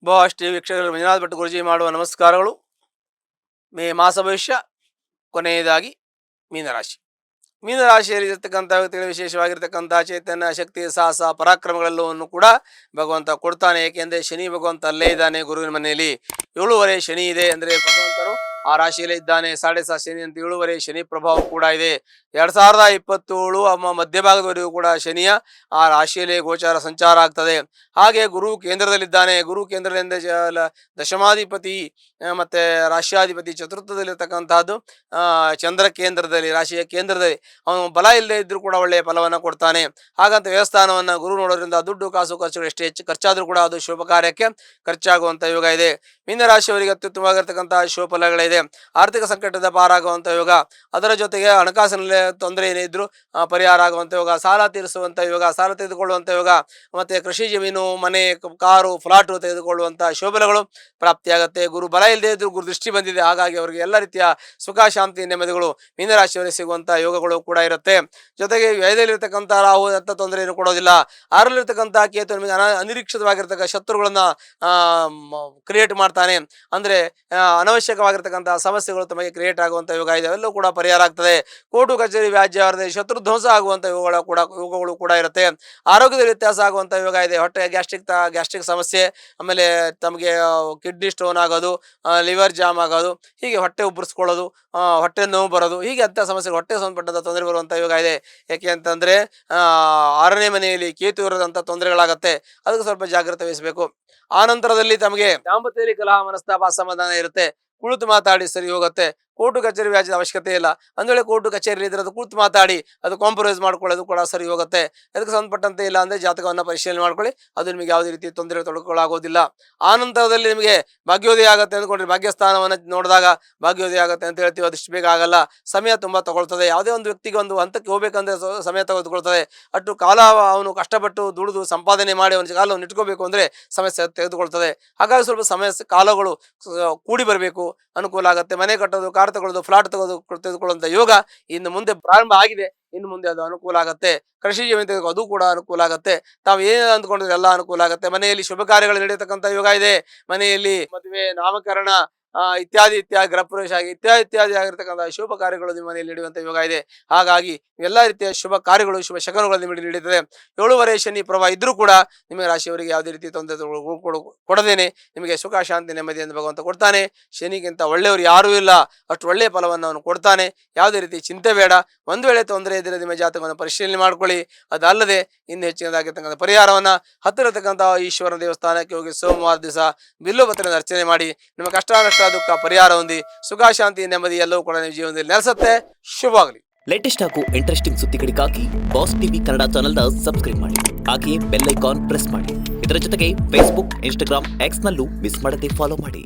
Boss TV ವೀಕ್ಷಕರು ಮಂಜುನಾಥ್ ಭಟ್ ಗುರುಜಿ ಮಾಡುವ ನಮಸ್ಕಾರಗಳು. ಮೇ ಮಾಸ ಭವಿಷ್ಯ ಕೊನೆಯದಾಗಿ ಮೀನರಾಶಿ. ಮೀನರಾಶಿಯಲ್ಲಿರ್ತಕ್ಕಂಥ ವ್ಯಕ್ತಿಗಳು ವಿಶೇಷವಾಗಿರ್ತಕ್ಕಂಥ ಚೈತನ್ಯ, ಶಕ್ತಿ, ಸಾಹಸ, ಪರಾಕ್ರಮಗಳೆಲ್ಲವನ್ನು ಕೂಡ ಭಗವಂತ ಕೊಡ್ತಾನೆ. ಏಕೆಂದರೆ ಶನಿ ಭಗವಂತ ಅಲ್ಲೇ ಇದ್ದಾನೆ ಗುರುವಿನ ಮನೆಯಲ್ಲಿ. 7ವರೆ ಶನಿ ಇದೆ ಅಂದರೆ ಭಗವಂತನು ಆ ರಾಶಿಯಲ್ಲೇ ಇದ್ದಾನೆ. 7.5 ಶನಿ ಅಂತ 7ವರೆ ಶನಿ ಪ್ರಭಾವ ಕೂಡ ಇದೆ. 2027 ಮಧ್ಯಭಾಗದವರೆಗೂ ಕೂಡ ಶನಿಯ ಆ ರಾಶಿಯಲ್ಲಿ ಗೋಚಾರ ಸಂಚಾರ ಆಗ್ತದೆ. ಹಾಗೆ ಗುರು ಕೇಂದ್ರದಲ್ಲಿದ್ದಾನೆ. ಗುರು ಕೇಂದ್ರದಿಂದ ದಶಮಾಧಿಪತಿ ಮತ್ತೆ ರಾಶ್ಯಾಧಿಪತಿ ಚತುರ್ಥದಲ್ಲಿರ್ತಕ್ಕಂಥದ್ದು ಚಂದ್ರ ಕೇಂದ್ರದಲ್ಲಿ, ರಾಶಿಯ ಕೇಂದ್ರದಲ್ಲಿ ಅವನು ಬಲ ಇಲ್ಲದೆ ಇದ್ರೂ ಕೂಡ ಒಳ್ಳೆಯ ಫಲವನ್ನು ಕೊಡ್ತಾನೆ. ಹಾಗಂತ ವ್ಯವಸ್ಥಾನವನ್ನು ಗುರು ನೋಡೋದ್ರಿಂದ ದುಡ್ಡು ಕಾಸು ಖರ್ಚುಗಳು ಎಷ್ಟೇ ಹೆಚ್ಚು ಖರ್ಚಾದರೂ ಕೂಡ ಅದು ಶುಭ ಕಾರ್ಯಕ್ಕೆ ಖರ್ಚಾಗುವಂಥ ಯೋಗ ಇದೆ. ಮೀನರಾಶಿಯವರಿಗೆ ಅತ್ಯುತ್ತಮವಾಗಿರ್ತಕ್ಕಂಥ ಶುಭ ಫಲಗಳಿದೆ. ಆರ್ಥಿಕ ಸಂಕಟದ ಪಾರಾಗುವಂಥ ಯೋಗ, ಅದರ ಜೊತೆಗೆ ಹಣಕಾಸಿನಲ್ಲಿ ತೊಂದರೆ ಏನೇ ಇದ್ರೂ ಪರಿಹಾರ ಆಗುವಂಥ ಯೋಗ, ಸಾಲ ತೀರಿಸುವಂಥ ಯೋಗ, ಸಾಲ ತೆಗೆದುಕೊಳ್ಳುವಂಥ ಯೋಗ, ಮತ್ತು ಕೃಷಿ ಜಮೀನು, ಮನೆ, ಕಾರು, ಫ್ಲಾಟು ತೆಗೆದುಕೊಳ್ಳುವಂಥ ಶುಭಫಲಗಳು ಪ್ರಾಪ್ತಿಯಾಗುತ್ತೆ. ಗುರು ಬಲ ಇಲ್ಲದೆ ಇದ್ರೂ ಗುರು ದೃಷ್ಟಿ ಬಂದಿದೆ. ಹಾಗಾಗಿ ಅವರಿಗೆ ಎಲ್ಲ ರೀತಿಯ ಸುಖ, ಶಾಂತಿ, ನೆಮ್ಮದಿಗಳು ಮೀನರಾಶಿಯವರಿಗೆ ಸಿಗುವಂಥ ಯೋಗಗಳು ಕೂಡ ಇರುತ್ತೆ. ಜೊತೆಗೆ ವ್ಯಯದಲ್ಲಿರ್ತಕ್ಕಂಥ ರಾಹು ಅಂತ ತೊಂದರೆಯನ್ನು ಕೊಡೋದಿಲ್ಲ. 6ರಲ್ಲಿರ್ತಕ್ಕಂಥ ಕೇತು ನಿಮಗೆ ಅನಿರೀಕ್ಷಿತವಾಗಿರ್ತಕ್ಕ ಶತ್ರುಗಳನ್ನ ಕ್ರಿಯೇಟ್ ಮಾಡ್ತಾನೆ. ಅಂದರೆ ಅನವಶ್ಯಕವಾಗಿರ್ತಕ್ಕಂಥ ಸಮಸ್ಯೆಗಳು ತಮಗೆ ಕ್ರಿಯೇಟ್ ಆಗುವಂಥ ಯೋಗ ಇದೆ. ಅವೆಲ್ಲವೂ ಕೂಡ ಪರಿಹಾರ ಆಗ್ತದೆ. ಕೋರ್ಟು ಕಚೇರಿ, ವ್ಯಾಜ್ಯ, ಶತ್ರು ಧ್ವಂಸ ಆಗುವಂಥ ಯೋಗಗಳು ಕೂಡ ಇರುತ್ತೆ. ಆರೋಗ್ಯದಲ್ಲಿ ವ್ಯತ್ಯಾಸ ಆಗುವಂಥ ಯೋಗ ಇದೆ. ಹೊಟ್ಟೆ ಗ್ಯಾಸ್ಟ್ರಿಕ್ ಸಮಸ್ಯೆ, ಆಮೇಲೆ ತಮಗೆ ಕಿಡ್ನಿ ಸ್ಟೋನ್ ಆಗೋದು, ಲಿವರ್ ಜಾಮ್ ಆಗೋದು, ಹೀಗೆ ಹೊಟ್ಟೆ ಉಬ್ಬರಿಸ್ಕೊಳ್ಳೋದು, ಹೊಟ್ಟೆ ನೋವು ಬರೋದು, ಹೀಗೆ ಅಂಥ ಸಮಸ್ಯೆಗಳು, ಹೊಟ್ಟೆ ಸಂಬಂಧಪಟ್ಟಂಥ ತೊಂದರೆ ಬರುವಂಥ ಯೋಗ ಇದೆ. ಯಾಕೆ ಅಂತಂದರೆ 6ನೇ ಮನೆಯಲ್ಲಿ ಕೇತು ಇರೋದಂಥ ತೊಂದರೆಗಳಾಗತ್ತೆ. ಅದಕ್ಕೆ ಸ್ವಲ್ಪ ಜಾಗ್ರತೆ ವಹಿಸಬೇಕು. ಆ ನಂತರದಲ್ಲಿ ತಮಗೆ ದಾಂಪತ್ಯದಲ್ಲಿ ಕಲಹ, ಮನಸ್ತಾಪ, ಅಸಮಾಧಾನ ಇರುತ್ತೆ. ಕುಳಿತು ಮಾತಾಡಿ ಸರಿ ಹೋಗುತ್ತೆ. ಕೋರ್ಟು ಕಚೇರಿ ವ್ಯಾಜ್ಯದ ಅವಶ್ಯಕತೆ ಇಲ್ಲ. ಒಂದು ವೇಳೆ ಕೋರ್ಟು ಕಚೇರಿ ಇದ್ರೆ ಅದು ಕುಳಿತು ಮಾತಾಡಿ ಅದು ಕಾಂಪ್ರಮೈಸ್ ಮಾಡ್ಕೊಳ್ಳೋದು ಕೂಡ ಸರಿ ಹೋಗುತ್ತೆ. ಅದಕ್ಕೆ ಸಂಬಂಧಪಟ್ಟಂತೆ ಇಲ್ಲ ಅಂದರೆ ಜಾತಕವನ್ನು ಪರಿಶೀಲನೆ ಮಾಡ್ಕೊಳ್ಳಿ. ಅದು ನಿಮಗೆ ಯಾವುದೇ ರೀತಿ ತೊಂದರೆ ತೊಡಕೊಳ್ಳಾಗೋದಿಲ್ಲ. ಆ ನಂತರದಲ್ಲಿ ನಿಮಗೆ ಭಾಗ್ಯೋದಯ ಆಗುತ್ತೆ ಅಂದ್ಕೊಂಡ್ರೆ ಭಾಗ್ಯಸ್ಥಾನವನ್ನು ನೋಡಿದಾಗ ಭಾಗ್ಯೋದಯ ಆಗುತ್ತೆ ಅಂತ ಹೇಳ್ತೀವಿ. ಅದಿಷ್ಟು ಬೇಗ ಆಗಲ್ಲ. ಸಮಯ ತುಂಬ ತಗೊಳ್ತದೆ. ಯಾವುದೇ ಒಂದು ವ್ಯಕ್ತಿಗೆ ಒಂದು ಹಂತಕ್ಕೆ ಹೋಗ್ಬೇಕಂದ್ರೆ ಸಮಯ ತೆಗೆದುಕೊಳ್ತದೆ. ಅಷ್ಟು ಕಾಲ ಅವನು ಕಷ್ಟಪಟ್ಟು ದುಡಿದು ಸಂಪಾದನೆ ಮಾಡಿ ಅವನ ಕಾಲವನ್ನು ಇಟ್ಕೋಬೇಕು ಅಂದರೆ ಸಮಸ್ಯೆ ತೆಗೆದುಕೊಳ್ತದೆ. ಹಾಗಾಗಿ ಸ್ವಲ್ಪ ಸಮಯ ಕಾಲಗಳು ಕೂಡಿ ಬರಬೇಕು, ಅನುಕೂಲ ಆಗುತ್ತೆ. ಮನೆ ಕಟ್ಟೋದು, ಕಾರ್ ತಗೊಳ್ಳೋದು, ಫ್ಲಾಟ್ ತೆಗೆದುಕೊಳ್ಳುವಂಥ ಯೋಗ ಇನ್ನು ಮುಂದೆ ಪ್ರಾರಂಭ ಆಗಿದೆ. ಇನ್ನು ಮುಂದೆ ಅದು ಅನುಕೂಲ ಆಗುತ್ತೆ. ಕೃಷಿ ಜಮೀನು ಅದು ಕೂಡ ಅನುಕೂಲ ಆಗುತ್ತೆ. ತಾವು ಏನು ಅಂದ್ಕೊಂಡ್ರೆ ಎಲ್ಲ ಅನುಕೂಲ ಆಗುತ್ತೆ. ಮನೆಯಲ್ಲಿ ಶುಭ ಕಾರ್ಯಗಳು ನಡೆಯತಕ್ಕಂಥ ಯೋಗ ಇದೆ. ಮನೆಯಲ್ಲಿ ಮದುವೆ, ನಾಮಕರಣ ಇತ್ಯಾದಿ ಗೃಹಪ್ರವೇಶ ಆಗಿ ಇತ್ಯಾದಿ ಆಗಿರ್ತಕ್ಕಂಥ ಶುಭ ಕಾರ್ಯಗಳು ನಿಮ್ಮ ಮನೆಯಲ್ಲಿ ನಡೆಯುವಂಥ ಯೋಗ ಇದೆ. ಹಾಗಾಗಿ ಎಲ್ಲ ರೀತಿಯ ಶುಭ ಕಾರ್ಯಗಳು, ಶುಭ ಶಕನಗಳು ನಿಮಗೆ ನಡೀತದೆ. 7ವರೆ ಶನಿ ಪ್ರಭಾವ ಇದ್ರೂ ಕೂಡ ನಿಮಗೆ ರಾಶಿಯವರಿಗೆ ಯಾವುದೇ ರೀತಿ ತೊಂದರೆ ಕೊಡದೇನೆ ನಿಮಗೆ ಸುಖ, ಶಾಂತಿ, ನೆಮ್ಮದಿಯನ್ನು ಭಗವಂತ ಕೊಡ್ತಾನೆ. ಶನಿಗಿಂತ ಒಳ್ಳೆಯವರು ಯಾರೂ ಇಲ್ಲ. ಅಷ್ಟು ಒಳ್ಳೆಯ ಫಲವನ್ನು ಅವನು ಕೊಡ್ತಾನೆ. ಯಾವುದೇ ರೀತಿ ಚಿಂತೆ ಬೇಡ. ಒಂದು ವೇಳೆ ತೊಂದರೆ ಇದ್ದರೆ ನಿಮ್ಮ ಜಾತಕವನ್ನು ಪರಿಶೀಲನೆ ಮಾಡ್ಕೊಳ್ಳಿ. ಅದಲ್ಲದೆ ಇನ್ನು ಹೆಚ್ಚಿನದಾಗಿರ್ತಕ್ಕಂಥ ಪರಿಹಾರವನ್ನು ಹತ್ತಿರತಕ್ಕಂಥ ಈಶ್ವರನ ದೇವಸ್ಥಾನಕ್ಕೆ ಹೋಗಿ ಸೋಮವಾರ ದಿವಸ ಬಿಲ್ಲುಪತ್ರದ ಅರ್ಚನೆ ಮಾಡಿ ನಿಮ್ಮ ಕಷ್ಟ, ದುಃಖ ಪರಿಹಾರ ಹೊಂದಿ ಸುಖ, ಶಾಂತಿ, ನೆಮ್ಮದಿ ಎಲ್ಲವೂ ಕೂಡ ನಿಮ್ಮ ಜೀವನದಲ್ಲಿ ನೆಲೆಸುತ್ತೆ. ಶುಭವಾಗಲಿ. ಲೇಟೆಸ್ಟ್ ಹಾಗೂ ಇಂಟ್ರೆಸ್ಟಿಂಗ್ ಸುದ್ದಿಗಳಿಗಾಗಿ ಬಾಸ್ ಟಿವಿ ಕನ್ನಡ ಚಾನೆಲ್ನ ಸಬ್ಸ್ಕ್ರೈಬ್ ಮಾಡಿ. ಹಾಗೆಯೇ ಬೆಲ್ ಐಕಾನ್ ಪ್ರೆಸ್ ಮಾಡಿ. ಇದರ ಜೊತೆಗೆ ಫೇಸ್ಬುಕ್, ಇನ್ಸ್ಟಾಗ್ರಾಮ್, ಎಕ್ಸ್ ನಲ್ಲೂ ಮಿಸ್ ಮಾಡದೆ ಫಾಲೋ ಮಾಡಿ.